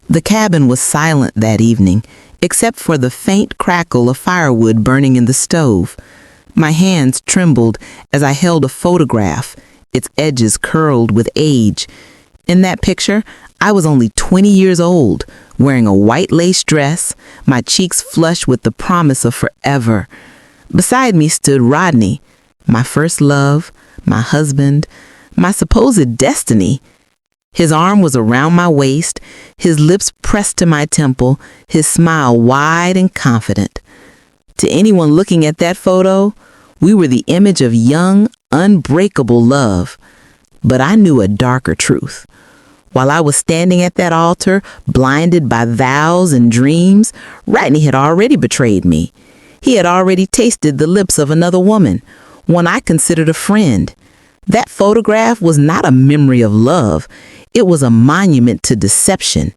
The cabin was silent that evening, except for the faint crackle of firewood burning in the stove. My hands trembled as I held a photograph, its edges curled with age. In that picture, I was only 20 years old, wearing a white lace dress, my cheeks flushed with the promise of forever. Beside me stood Rodney, my first love, my husband, my supposed destiny. His arm was around my waist, his lips pressed to my temple, his smile wide and confident. To anyone looking at that photo, we were the image of young, unbreakable love. But I knew a darker truth. While I was standing at that altar, blinded by vows and dreams, Rodney had already betrayed me. He had already tasted the lips of another woman, one I considered a friend. That photograph was not a memory of love. It was a monument to deception.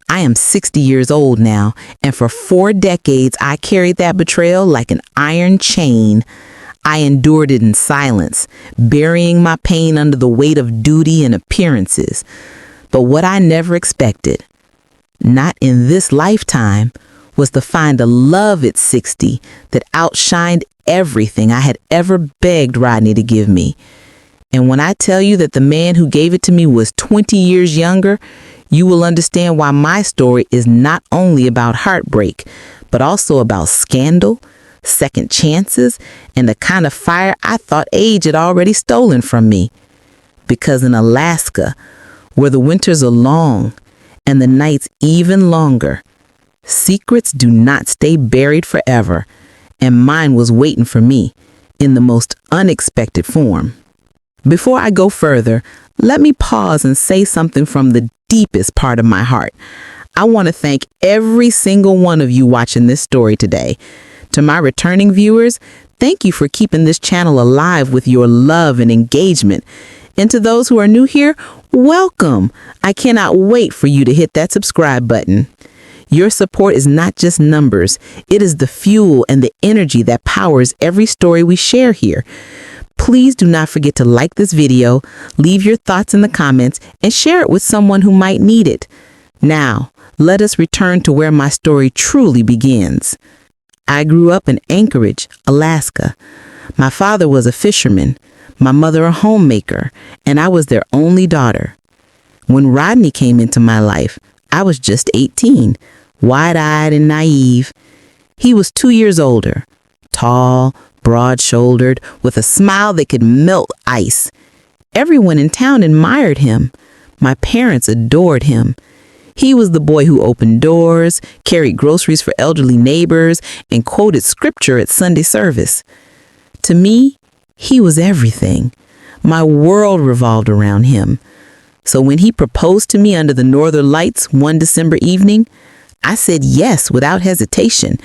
I am 60 years old now, and for 4 decades I carried that betrayal like an iron chain. I endured it in silence, burying my pain under the weight of duty and appearances. But what I never expected, not in this lifetime, was to find a love at 60 that outshined everything I had ever begged Rodney to give me. And when I tell you that the man who gave it to me was 20 years younger, you will understand why my story is not only about heartbreak, but also about scandal, second chances, and the kind of fire I thought age had already stolen from me. Because in Alaska, where the winters are long and the nights even longer, secrets do not stay buried forever, and mine was waiting for me in the most unexpected form. Before I go further, let me pause and say something from the deepest part of my heart. I want to thank every single one of you watching this story today. To my returning viewers, thank you for keeping this channel alive with your love and engagement. And to those who are new here, welcome. I cannot wait for you to hit that subscribe button. Your support is not just numbers. It is the fuel and the energy that powers every story we share here. Please do not forget to like this video, leave your thoughts in the comments, and share it with someone who might need it. Now, let us return to where my story truly begins. I grew up in Anchorage, Alaska. My father was a fisherman, my mother a homemaker, and I was their only daughter. When Rodney came into my life, I was just 18, wide-eyed and naive. He was 2 years older, tall, broad-shouldered, with a smile that could melt ice. Everyone in town admired him. My parents adored him. He was the boy who opened doors, carried groceries for elderly neighbors, and quoted scripture at Sunday service. To me, he was everything. My world revolved around him. So when he proposed to me under the northern lights one December evening, I said yes without hesitation.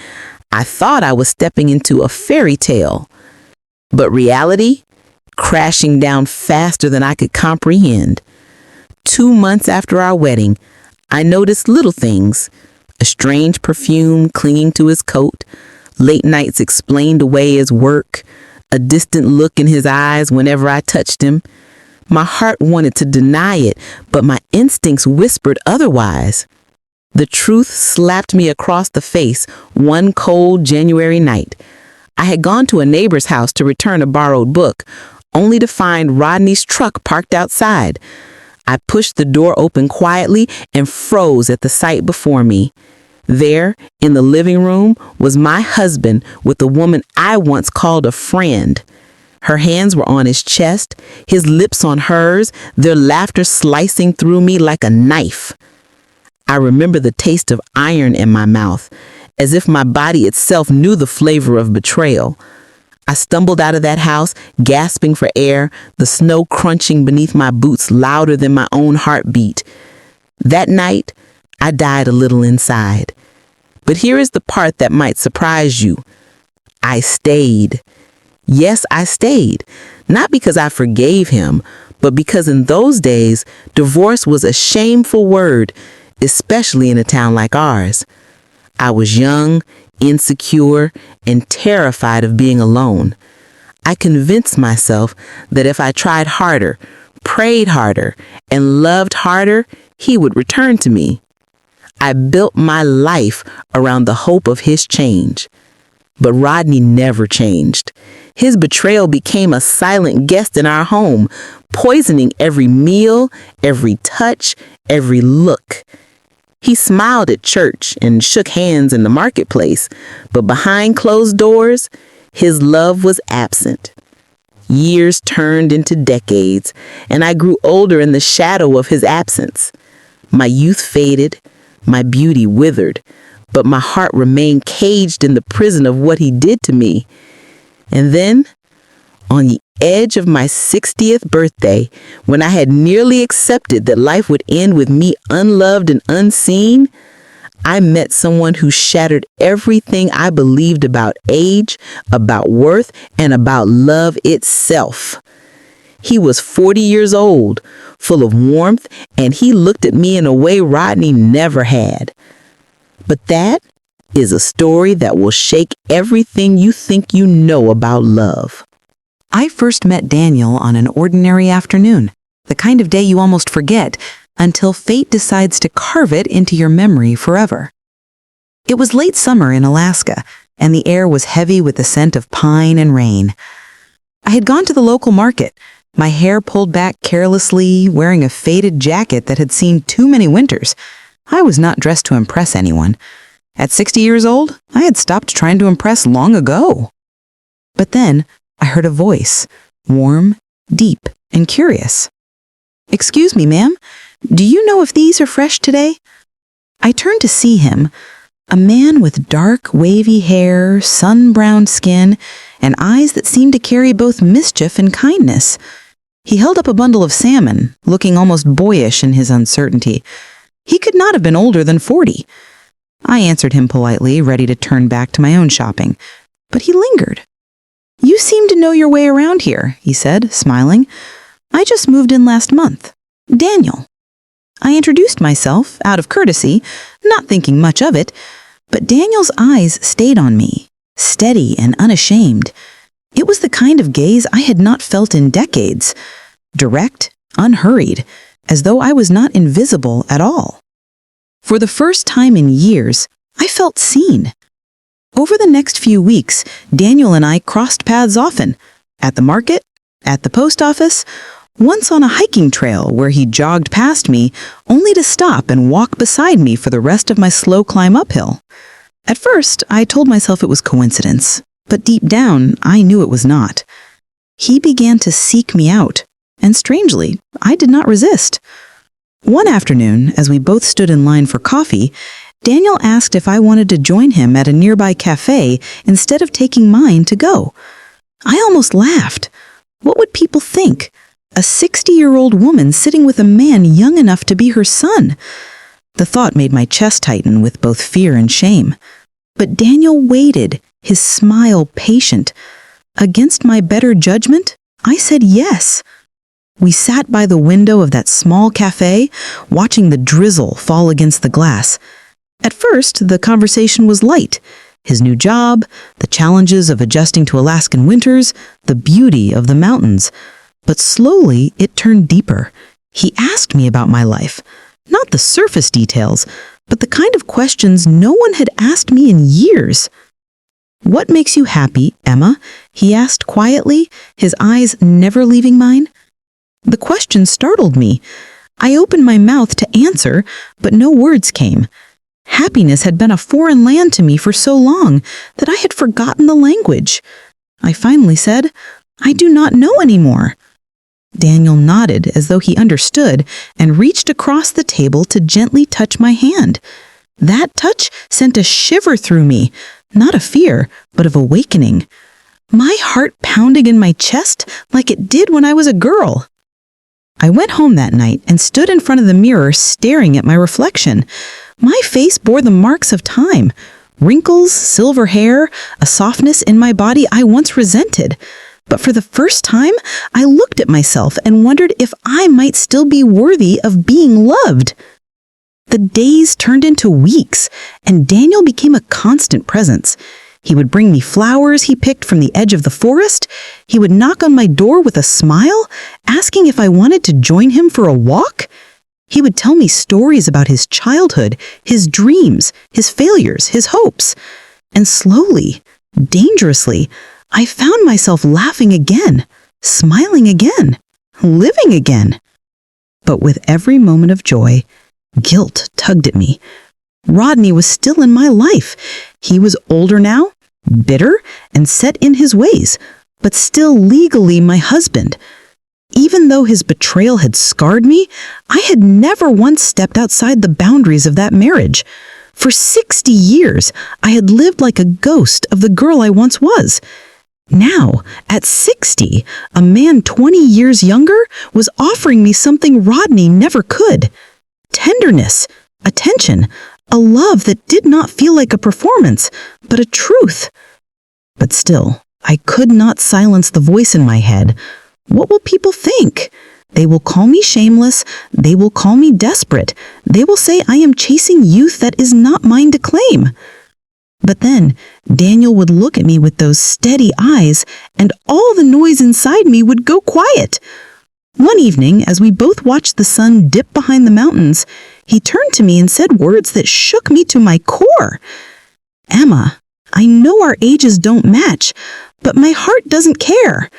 I thought I was stepping into a fairy tale. But reality, crashing down faster than I could comprehend. 2 months after our wedding, I noticed little things, a strange perfume clinging to his coat, late nights explained away as work, a distant look in his eyes whenever I touched him. My heart wanted to deny it, but my instincts whispered otherwise. The truth slapped me across the face one cold January night. I had gone to a neighbor's house to return a borrowed book, only to find Rodney's truck parked outside. I pushed the door open quietly and froze at the sight before me. There, in the living room, was my husband with the woman I once called a friend. Her hands were on his chest, his lips on hers, their laughter slicing through me like a knife. I remember the taste of iron in my mouth, as if my body itself knew the flavor of betrayal. I stumbled out of that house, gasping for air, the snow crunching beneath my boots louder than my own heartbeat. That night, I died a little inside. But here is the part that might surprise you. I stayed. Yes, I stayed. Not because I forgave him, but because in those days, divorce was a shameful word, especially in a town like ours. I was young, insecure, and terrified of being alone. I convinced myself that if I tried harder, prayed harder, and loved harder, he would return to me. I built my life around the hope of his change. But Rodney never changed. His betrayal became a silent guest in our home, poisoning every meal, every touch, every look. He smiled at church and shook hands in the marketplace, but behind closed doors, his love was absent. Years turned into decades, and I grew older in the shadow of his absence. My youth faded, my beauty withered, but my heart remained caged in the prison of what he did to me. And then, on the edge of my 60th birthday, when I had nearly accepted that life would end with me unloved and unseen, I met someone who shattered everything I believed about age, about worth, and about love itself. He was 40 years old, full of warmth, and he looked at me in a way Rodney never had. But that is a story that will shake everything you think you know about love. I first met Daniel on an ordinary afternoon, the kind of day you almost forget until fate decides to carve it into your memory forever. It was late summer in Alaska, and the air was heavy with the scent of pine and rain. I had gone to the local market, my hair pulled back carelessly, wearing a faded jacket that had seen too many winters. I was not dressed to impress anyone. At 60 years old, I had stopped trying to impress long ago. But then, I heard a voice, warm, deep, and curious. "Excuse me, ma'am, do you know if these are fresh today?" I turned to see him, a man with dark, wavy hair, sun-browned skin, and eyes that seemed to carry both mischief and kindness. He held up a bundle of salmon, looking almost boyish in his uncertainty. He could not have been older than 40. I answered him politely, ready to turn back to my own shopping, but he lingered. "You seem to know your way around here," he said, smiling. "I just moved in last month. Daniel." I introduced myself, out of courtesy, not thinking much of it, but Daniel's eyes stayed on me, steady and unashamed. It was the kind of gaze I had not felt in decades, direct, unhurried, as though I was not invisible at all. For the first time in years, I felt seen. Over the next few weeks, Daniel and I crossed paths often, at the market, at the post office, once on a hiking trail where he jogged past me, only to stop and walk beside me for the rest of my slow climb uphill. At first, I told myself it was coincidence, but deep down, I knew it was not. He began to seek me out, and strangely, I did not resist. One afternoon, as we both stood in line for coffee, Daniel asked if I wanted to join him at a nearby cafe instead of taking mine to go. I almost laughed. What would people think? A 60-year-old woman sitting with a man young enough to be her son. The thought made my chest tighten with both fear and shame. But Daniel waited, his smile patient. Against my better judgment, I said yes. We sat by the window of that small cafe, watching the drizzle fall against the glass. At first, the conversation was light. His new job, the challenges of adjusting to Alaskan winters, the beauty of the mountains. But slowly, it turned deeper. He asked me about my life. Not the surface details, but the kind of questions no one had asked me in years. "What makes you happy, Emma?" he asked quietly, his eyes never leaving mine. The question startled me. I opened my mouth to answer, but no words came. Happiness had been a foreign land to me for so long that I had forgotten the language. I finally said, "I do not know anymore." Daniel nodded as though he understood and reached across the table to gently touch my hand. That touch sent a shiver through me, not of fear, but of awakening. My heart pounding in my chest like it did when I was a girl. I went home that night and stood in front of the mirror staring at my reflection. My face bore the marks of time. Wrinkles, silver hair, a softness in my body I once resented. But for the first time, I looked at myself and wondered if I might still be worthy of being loved. The days turned into weeks, and Daniel became a constant presence. He would bring me flowers he picked from the edge of the forest. He would knock on my door with a smile, asking if I wanted to join him for a walk. He would tell me stories about his childhood, his dreams, his failures, his hopes. And slowly, dangerously, I found myself laughing again, smiling again, living again. But with every moment of joy, guilt tugged at me. Rodney was still in my life. He was older now, bitter, and set in his ways, but still legally my husband. Even though his betrayal had scarred me, I had never once stepped outside the boundaries of that marriage. For 60 years, I had lived like a ghost of the girl I once was. Now, at 60, a man 20 years younger was offering me something Rodney never could. Tenderness, attention, a love that did not feel like a performance, but a truth. But still, I could not silence the voice in my head. What will people think? They will call me shameless. They will call me desperate. They will say I am chasing youth that is not mine to claim. But then Daniel would look at me with those steady eyes, and all the noise inside me would go quiet. One evening, as we both watched the sun dip behind the mountains, he turned to me and said words that shook me to my core. "Emma, I know our ages don't match, but my heart doesn't care.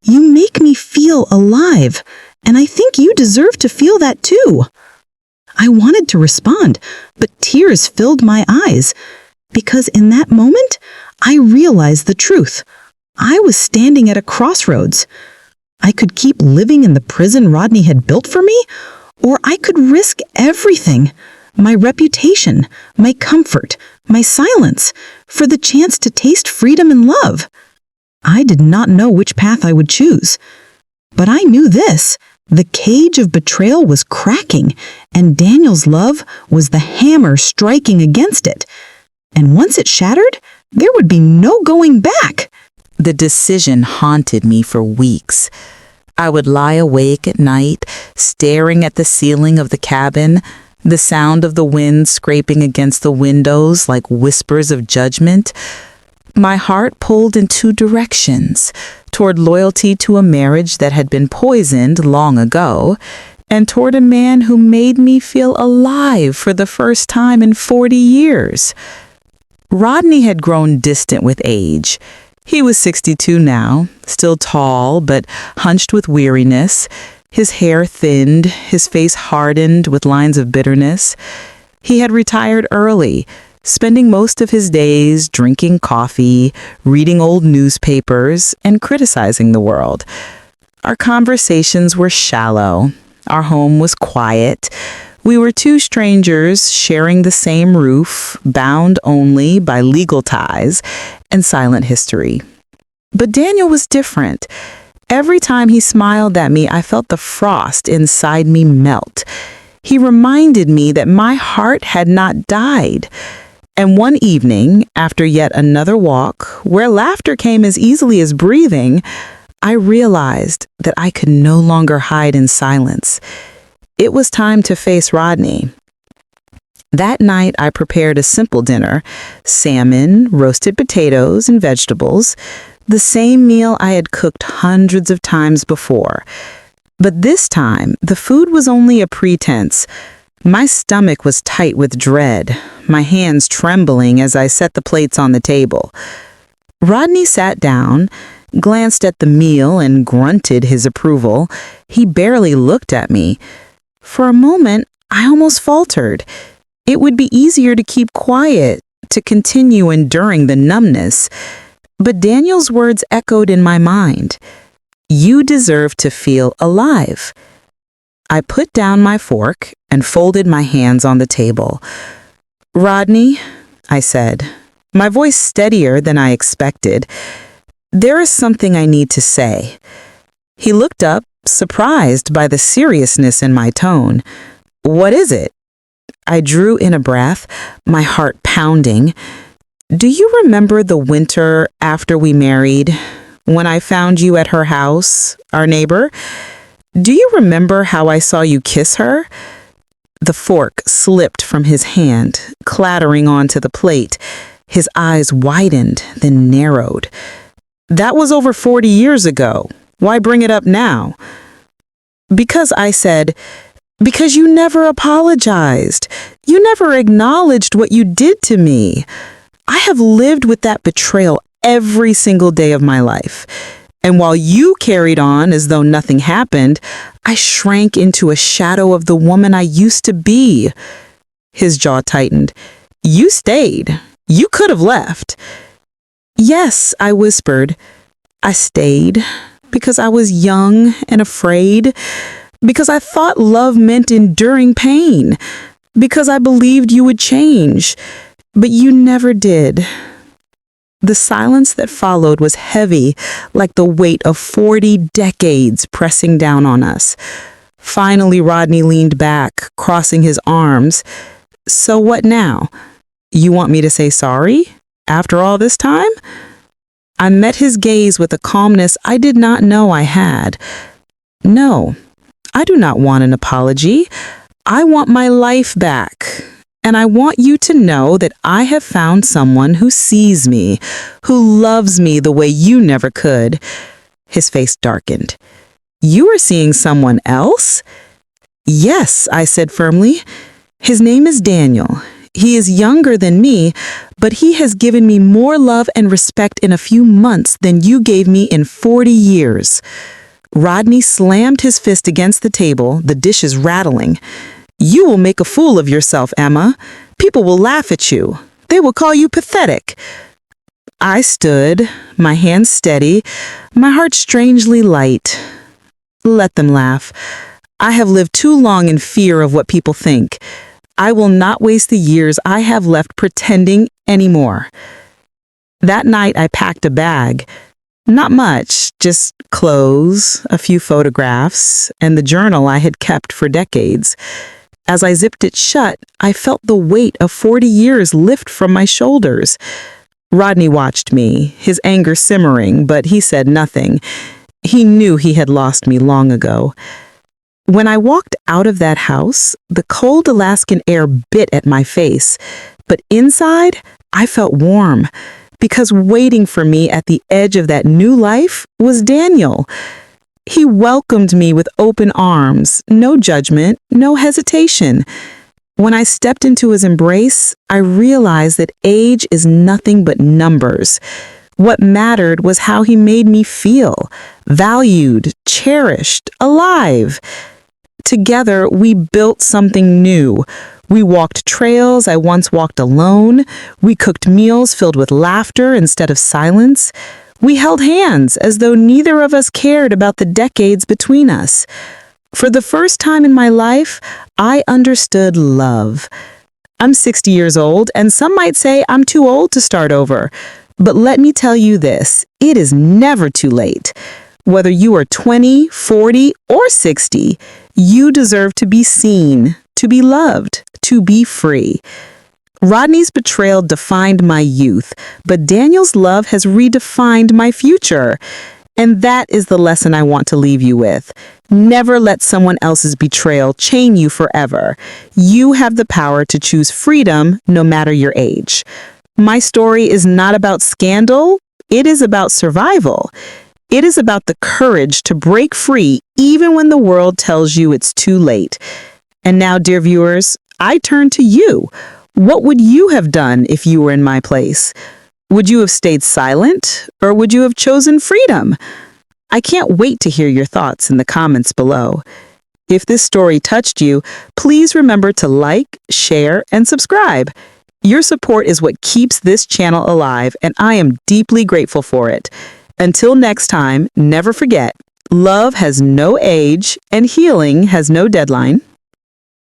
You make me feel alive, and I think you deserve to feel that too." I wanted to respond, but tears filled my eyes, because in that moment, I realized the truth. I was standing at a crossroads. I could keep living in the prison Rodney had built for me, or I could risk everything, my reputation, my comfort, my silence, for the chance to taste freedom and love. I did not know which path I would choose. But I knew this: the cage of betrayal was cracking, and Daniel's love was the hammer striking against it. And once it shattered, there would be no going back. The decision haunted me for weeks. I would lie awake at night, staring at the ceiling of the cabin, the sound of the wind scraping against the windows like whispers of judgment. My heart pulled in two directions, toward loyalty to a marriage that had been poisoned long ago, and toward a man who made me feel alive for the first time in 40 years. Rodney had grown distant with age. He was 62 now, still tall but hunched with weariness, his hair thinned, his face hardened with lines of bitterness. He had retired early, spending most of his days drinking coffee, reading old newspapers, and criticizing the world. Our conversations were shallow. Our home was quiet. We were two strangers sharing the same roof, bound only by legal ties and silent history. But Daniel was different. Every time he smiled at me, I felt the frost inside me melt. He reminded me that my heart had not died. And one evening, after yet another walk, where laughter came as easily as breathing, I realized that I could no longer hide in silence. It was time to face Rodney. That night, I prepared a simple dinner: salmon, roasted potatoes, and vegetables, the same meal I had cooked hundreds of times before. But this time, the food was only a pretense. My stomach was tight with dread, my hands trembling as I set the plates on the table. Rodney sat down, glanced at the meal, and grunted his approval. He barely looked at me. For a moment, I almost faltered. It would be easier to keep quiet, to continue enduring the numbness. But Daniel's words echoed in my mind. "You deserve to feel alive." I put down my fork and folded my hands on the table. "Rodney," I said, my voice steadier than I expected, "there is something I need to say." He looked up, surprised by the seriousness in my tone. "What is it?" I drew in a breath, my heart pounding. "Do you remember the winter after we married, when I found you at her house, our neighbor? Do you remember how I saw you kiss her?" The fork slipped from his hand, clattering onto the plate. His eyes widened, then narrowed. "That was over 40 years ago. Why bring it up now?" "Because," I said, Because you never apologized. You never acknowledged what you did to me. I have lived with that betrayal every single day of my life. And while you carried on as though nothing happened, I shrank into a shadow of the woman I used to be. His jaw tightened. You stayed. You could have left. Yes, I whispered. I stayed because I was young and afraid, because I thought love meant enduring pain, because I believed you would change, but you never did. The silence that followed was heavy, like the weight of 40 decades pressing down on us. Finally, Rodney leaned back, crossing his arms. So what now? You want me to say sorry? After all this time? I met his gaze with a calmness I did not know I had. No, I do not want an apology. I want my life back. And I want you to know that I have found someone who sees me, who loves me the way you never could. His face darkened. You are seeing someone else? Yes, I said firmly. His name is Daniel. He is younger than me, but he has given me more love and respect in a few months than you gave me in 40 years. Rodney slammed his fist against the table, the dishes rattling. You will make a fool of yourself, Emma. People will laugh at you. They will call you pathetic. I stood, my hands steady, my heart strangely light. Let them laugh. I have lived too long in fear of what people think. I will not waste the years I have left pretending anymore. That night I packed a bag. Not much, just clothes, a few photographs, and the journal I had kept for decades. As I zipped it shut, I felt the weight of 40 years lift from my shoulders. Rodney watched me, his anger simmering, but he said nothing. He knew he had lost me long ago. When I walked out of that house, the cold Alaskan air bit at my face, but inside, I felt warm, because waiting for me at the edge of that new life was Daniel. He welcomed me with open arms, no judgment, no hesitation. When I stepped into his embrace, I realized that age is nothing but numbers. What mattered was how he made me feel, valued, cherished, alive. Together, we built something new. We walked trails I once walked alone. We cooked meals filled with laughter instead of silence. We held hands as though neither of us cared about the decades between us. For the first time in my life, I understood love. I'm 60 years old, and some might say I'm too old to start over. But let me tell you this, it is never too late. Whether you are 20, 40, or 60, you deserve to be seen, to be loved, to be free. Rodney's betrayal defined my youth, but Daniel's love has redefined my future. And that is the lesson I want to leave you with. Never let someone else's betrayal chain you forever. You have the power to choose freedom no matter your age. My story is not about scandal. It is about survival. It is about the courage to break free even when the world tells you it's too late. And now, dear viewers, I turn to you. What would you have done if you were in my place? Would you have stayed silent, or would you have chosen freedom? I can't wait to hear your thoughts in the comments below. If this story touched you, please remember to like, share, and subscribe. Your support is what keeps this channel alive, and I am deeply grateful for it. Until next time, never forget, love has no age and healing has no deadline.